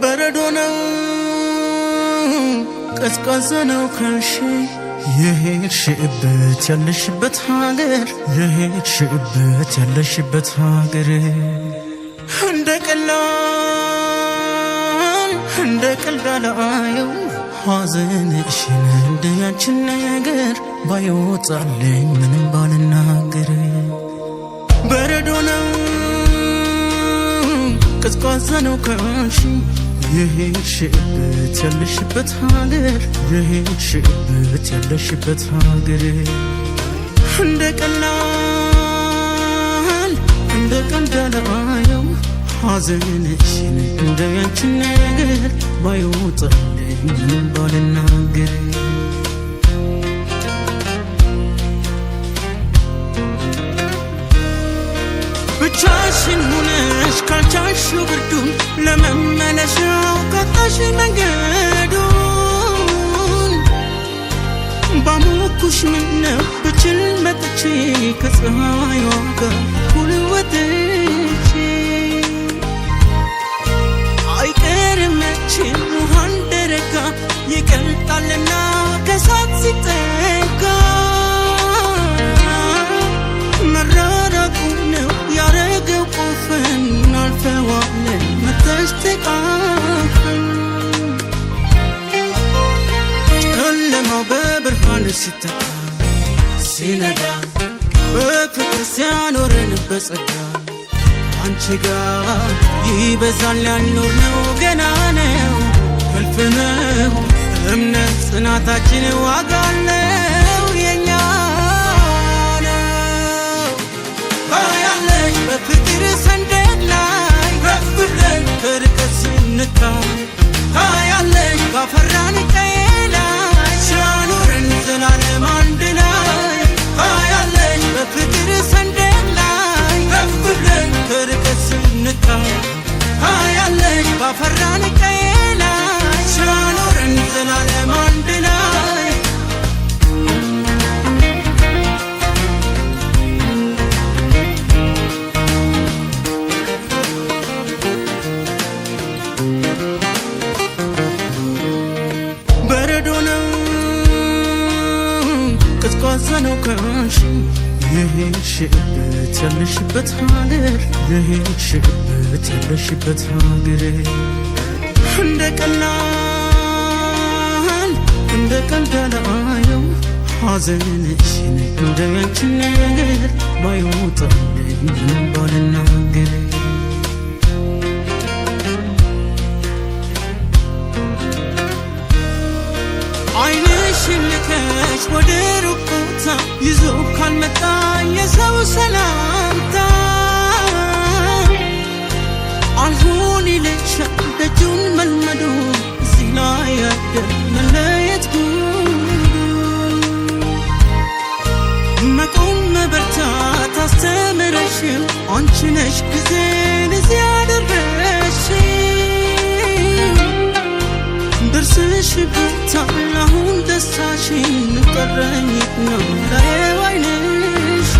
በረዶነው ቀዝቃዛነው ካልሽ የሄድሽበት ያለሽበት ሀገር የሄድሽበት ያለሽበት ሀገር እንደ ቀልድ አላየው ሐዘንሽን እንደያንቺን ነገር ባይወጣልኝ ምንም ባልናገር በረዶነው ቀዝቃዛነው ካልሽ የሄድሽበት ያለሽበት ሀገር የሄድሽበት ያለሽበት ሀገር እንደ ቀልድ አላየው ሐዘንሽን እንደያንቺን ነገር ባይወጣልኝ ምንም ባልናገር ብቻሽን ሆነሽ ካልቻልሽው ብርዱን ለመመለሻው ካጣሽ መንገዱን ባሞኩሽ ምነው ብችል መጥቼ ከፀሐይዋ ጋር እኩል ወጥቼ አይቀርም መቼም ውሃ እንደረጋ ይቀልጣልና ከእሳት ሲጠጋ መራራቁ ነው ያረገው ቆፈን እናልፈዋለን መተሽ ተቃፈን ጨለማው በብርሃን ሲተካ ሲነጋ በፍቅር ሲያኖረን በጸጋ አንቺ ጋር ይበዛል ያልኖርነው ገና ነው እልፍ ነው እምነት ጽናታችን ዋጋ አለው የኛ በፍቅር ሰንደቅ ላይ ከፍ ብለን ከርቀት ስንታይ ታያለሽ ባፈራን ቀዬ ላይ ሲያኖረን ዘላለም አንድ ላይ ታያለሽ በፍቅር ሰንደቅ ላይ ከፍ ብለን ከርቀት ስንታይ ታያለሽ ባፈራን ቀዬ ላይ ሲያኖረን ዘላለም አንድ ላይ ቀዝቃዛነው ካልሽ የሄድሽበት ያለሽበት ሀገር የሄድሽበት ያለሽበት ሀገር እንደ ቀልድ አላየው ሐዘንሽን እንደያንቺን ነገር ባይወጣልኝ ምንም ባልናገር አይንሽን ልከሽ ወደ ሩቅ ቦታ ይዞ ካልመጣ የሰው ሰላምታ አልሆን ይልሻል ደጁን መልመዶ እዚህ ላይ ያደር መለየት ጉዱ መቆም መበርታት አስተምረሽው አንቺ ነሽ ጊዜን እዚህ ያደረሽው ደርሰሽበታል አሁን ደስታሽን ቀረኝ ነው ላየው ዓይንሽ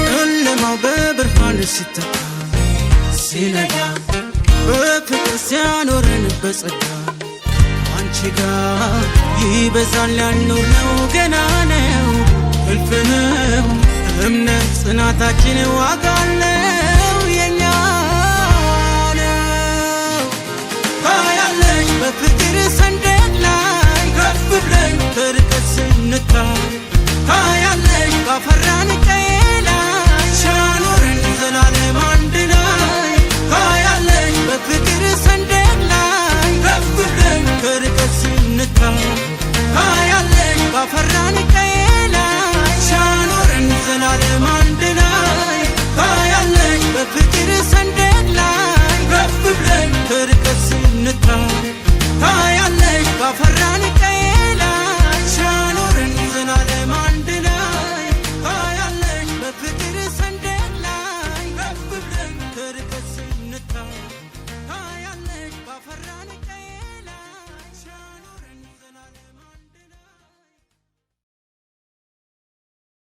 ጨለማው በብርሃን ሲተካ ሲነጋ በፍቅር ሲያኖረን በጸጋ አንቺ ጋር ይበዛል ያልኖርነው ገና ነው እልፍ ነው እምነት ጽናታችን ዋጋ አለው የኛ በፍቅር